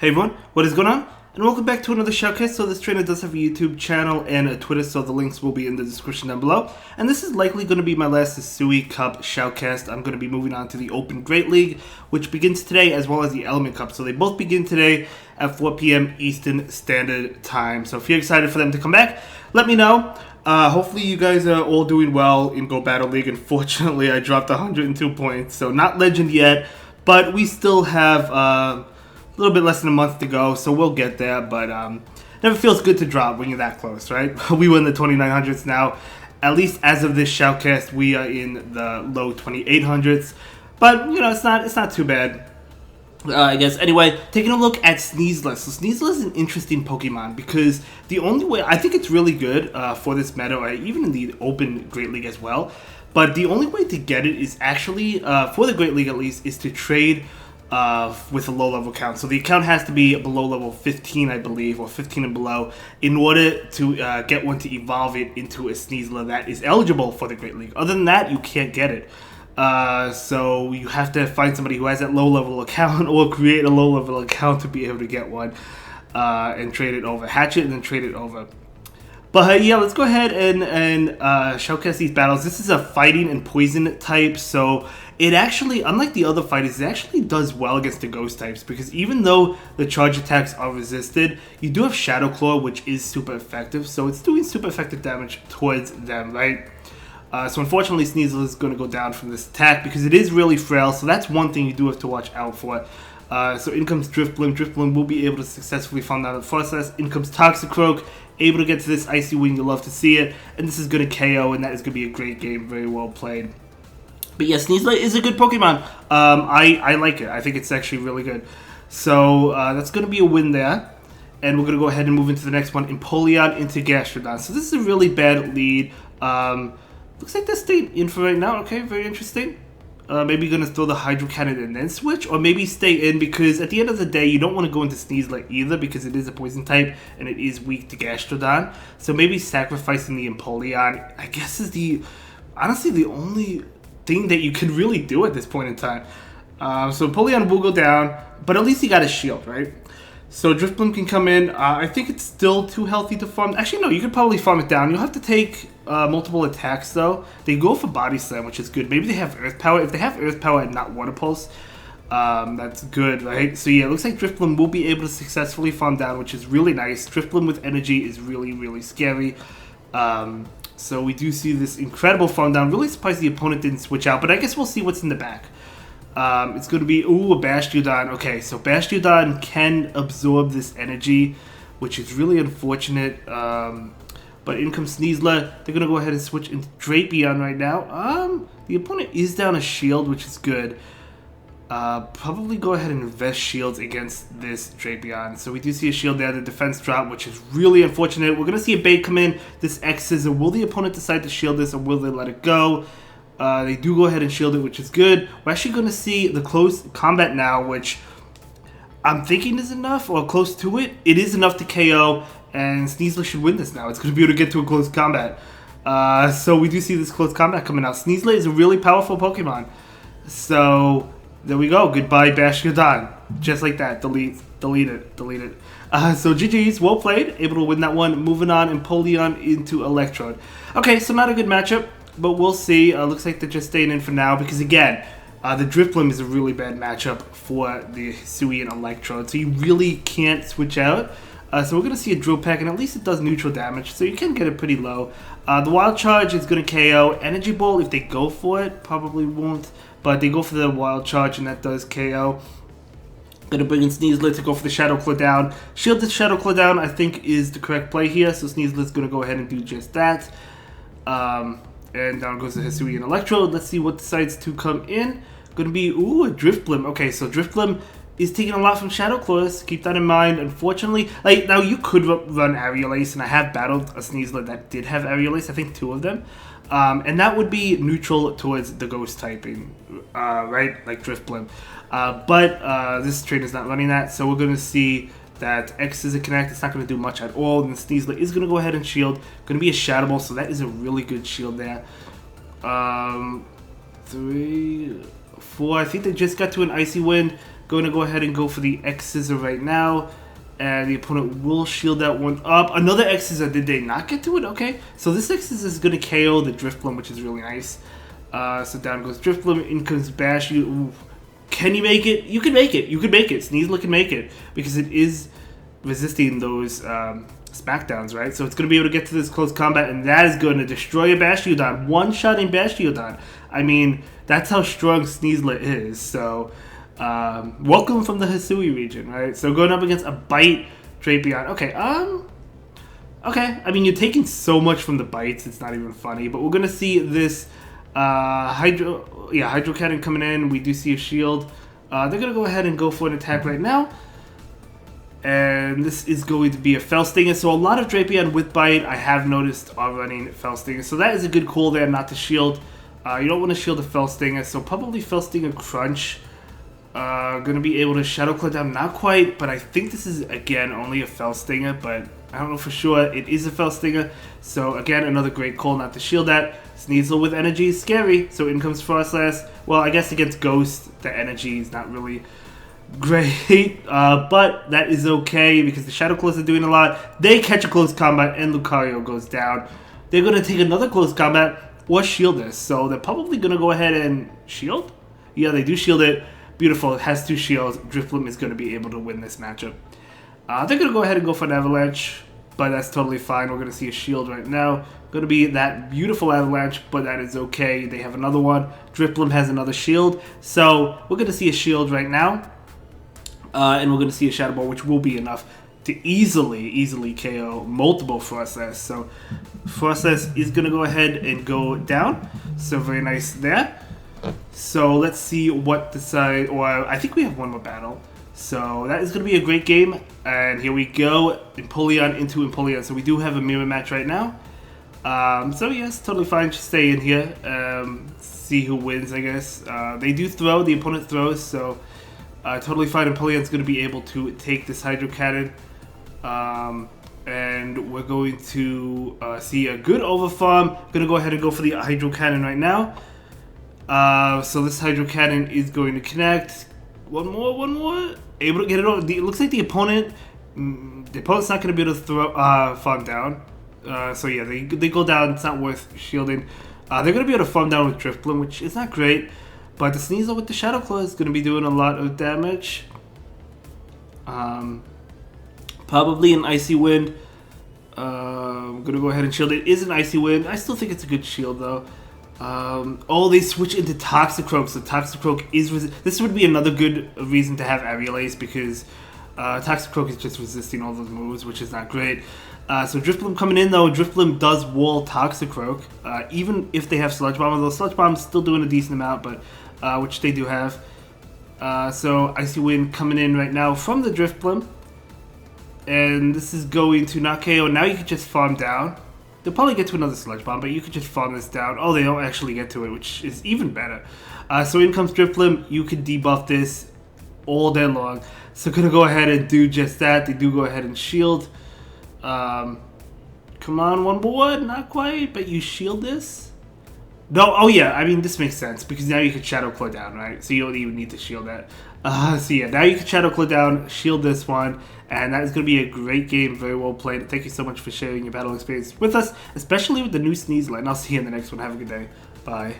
Hey everyone, what is going on? And welcome back to another shoutcast. So this trainer does have a YouTube channel and a Twitter, so the links will be in the description down below. And this is likely going to be my last Hisui Cup shoutcast. I'm going to be moving on to the Open Great League, which begins today, as well as the Element Cup. So they both begin today at 4 p.m. Eastern Standard Time. So if you're excited for them to come back, let me know. Hopefully you guys are all doing well in Go Battle League. Unfortunately, I dropped 102 points, so not legend yet, but we still have a little bit less than a month to go, so we'll get there. But never feels good to drop when you're that close, right? We were in the 2900s now. At least as of this shoutcast, we are in the low 2800s. But you know, it's not too bad, I guess. Anyway, taking a look at Sneasler. So Sneasler is an interesting Pokemon because the only way I think it's really good for this meta, or even in the Open Great League as well. But the only way to get it is actually for the Great League at least is to trade with a low level account. So the account has to be below level 15, I believe, or 15 and below, in order to get one to evolve it into a Sneasler that is eligible for the Great League. Other than that, you can't get it. So you have to find somebody who has that low level account or create a low level account to be able to get one and trade it over. Hatch it and then trade it over. But yeah, let's go ahead and showcase these battles. This is a fighting and poison type, so it actually, unlike the other fighters, it actually does well against the ghost types, because even though the charge attacks are resisted, you do have Shadow Claw, which is super effective, so it's doing super effective damage towards them, right? So unfortunately, Sneasler is going to go down from this attack because it is really frail, so that's one thing you do have to watch out for. So in comes Drifblim. Drifblim will be able to successfully farm down the process. In comes Toxicroak, able to get to this Icy Wind, you love to see it, and this is going to KO, and that is going to be a great game, very well played. But yeah, Sneasler is a good Pokemon. I like it. I think it's actually really good. So that's going to be a win there. And we're going to go ahead and move into the next one. Empoleon into Gastrodon. So this is a really bad lead. Looks like they're staying in for right now. Okay, very interesting. Maybe going to throw the Hydro Cannon and then switch. Or maybe stay in, because at the end of the day, you don't want to go into Sneasler either, because it is a poison type and it is weak to Gastrodon. So maybe sacrificing the Empoleon, I guess, is honestly the only thing that you can really do at this point in time. So Empoleon will go down, but at least he got a shield, right? So Drifblim can come in. I think it's still too healthy to farm. Actually, no, you could probably farm it down. You'll have to take multiple attacks, though. They go for Body Slam, which is good. Maybe they have Earth Power. If they have Earth Power and not Water Pulse, that's good, right? So yeah, it looks like Drifblim will be able to successfully farm down, which is really nice. Drifblim with energy is really, really scary. So we do see this incredible farm down. Really surprised the opponent didn't switch out, but I guess we'll see what's in the back. It's going to be, a Bastiodon. Okay, so Bastiodon can absorb this energy, which is really unfortunate. But in comes Sneasler. They're going to go ahead and switch into Drapion right now. The opponent is down a shield, which is good. Probably go ahead and invest shields against this Drapion. So we do see a shield there, the defense drop, which is really unfortunate. We're going to see a bait come in. This X Scissor. Will the opponent decide to shield this, or will they let it go? They do go ahead and shield it, which is good. We're actually going to see the close combat now, which I'm thinking is enough, or close to it. It is enough to KO, and Sneasler should win this now. It's going to be able to get to a close combat. So we do see this close combat coming out. Sneasler is a really powerful Pokemon. So there we go. Goodbye, Bastiodon. Just like that. Delete it. So GG's, well played. Able to win that one. Moving on, Empoleon into Electrode. Okay, so not a good matchup, but we'll see. Looks like they're just staying in for now, because again, the Drifblim is a really bad matchup for the Hisui and Electrode, so you really can't switch out. So we're going to see a Drill Peck, and at least it does neutral damage, so you can get it pretty low. The Wild Charge is going to KO. Energy Ball, if they go for it, probably won't, but they go for the Wild Charge, and that does KO. Going to bring in Sneasler to go for the Shadow Claw down. Shield the Shadow Claw down, I think, is the correct play here, so Sneasler's going to go ahead and do just that. And down goes the Hisui and Electrode. Let's see what decides to come in. Going to be, a Drifblim. Okay, so Drifblim is taking a lot from Shadow Claws. Keep that in mind. Unfortunately, like, now you could run Aerial Ace, and I have battled a Sneasler that did have Aerial Ace. I think 2 of them. And that would be neutral towards the Ghost typing, right? Like Drifblim. But this train is not running that, so we're going to see that X is a connect. It's not going to do much at all. And Sneasler is going to go ahead and shield. Going to be a Shadow Ball, so that is a really good shield there. 3, 4. I think they just got to an Icy Wind. Going to go ahead and go for the X Scissor right now. And the opponent will shield that one up. Another X Scissor. Did they not get to it? Okay. So this X Scissor is going to KO the Drifblim, which is really nice. So down goes Drifblim. In comes Bash. Can you make it? You can make it. You can make it. Sneasler can make it. Because it is resisting those smackdowns, right? So it's going to be able to get to this close combat. And that is going to destroy a Bastiodon. One-shotting Bastiodon. I mean, that's how strong Sneasler is. So, welcome from the Hisui region, right? So going up against a Bite Drapion. Okay, okay. I mean, you're taking so much from the bites, it's not even funny. But we're going to see this Hydro Cannon coming in. We do see a shield. They're going to go ahead and go for an attack right now. And this is going to be a Fell Stinger. So a lot of Drapion with Bite, I have noticed, are running Fell Stinger. So that is a good call there, not to shield. You don't want to shield a Fell Stinger. So probably Fell Stinger Crunch. Going to be able to Shadow Claw down. Not quite, but I think this is, again, only a Fell Stinger. But I don't know for sure. It is a Fell Stinger. So, again, another great call not to shield that. Sneasler with energy is scary. So in comes Frostlass. Well, I guess against Ghost, the energy is not really great, but that is okay because the Shadow Claws are doing a lot. They catch a close combat and Lucario goes down. They're going to take another close combat or shield this. So they're probably going to go ahead and shield. Yeah, they do shield it. Beautiful. It has 2 shields. Drifblim is going to be able to win this matchup. They're going to go ahead and go for an Avalanche, but that's totally fine. We're going to see a shield right now. Going to be that beautiful Avalanche, but that is okay. They have another one. Drifblim has another shield. So we're going to see a shield right now. And we're going to see a Shadow Ball, which will be enough to easily KO multiple Frostlass. So Frostlass is going to go ahead and go down. So very nice there. So let's see what the side, or I think we have one more battle. So that is going to be a great game. And here we go. Empoleon into Empoleon. So we do have a mirror match right now. So yes, totally fine. Just stay in here. See who wins, I guess. They do throw. The opponent throws. So totally fine. Empoleon's going to be able to take this Hydro Cannon. And we're going to see a good overfarm. Going to go ahead and go for the Hydro Cannon right now. So this Hydro Cannon is going to connect. One more. Able to get it over. It looks like the opponent's not going to be able to throw farm down. So yeah, they go down. It's not worth shielding. They're going to be able to farm down with Drifblim, which is not great. But the Sneasler with the Shadow Claw is going to be doing a lot of damage. Probably an Icy Wind. I'm going to go ahead and shield it. It is an Icy Wind. I still think it's a good shield, though. Oh, they switch into Toxicroak. So Toxicroak is... This would be another good reason to have Aerialace, because Toxicroak is just resisting all those moves, which is not great. So Drifblim coming in, though. Drifblim does wall Toxicroak, even if they have Sludge Bomb. Although Sludge Bomb is still doing a decent amount, but which they do have. So Icy Wind coming in right now from the Drifblim. And this is going to not KO. Now you can just farm down. They'll probably get to another Sludge Bomb, but you could just farm this down. Oh, they don't actually get to it, which is even better. So in comes Drifblim. You can debuff this all day long. So gonna go ahead and do just that. They do go ahead and shield. Come on, one more. Not quite, but you shield this. No, oh yeah, I mean, this makes sense, because now you can Shadow Claw down, right? So you don't even need to shield that. So yeah, now you can Shadow Claw down, shield this one, and that is going to be a great game, very well played. Thank you so much for sharing your battle experience with us, especially with the new Sneasler, and I'll see you in the next one. Have a good day. Bye.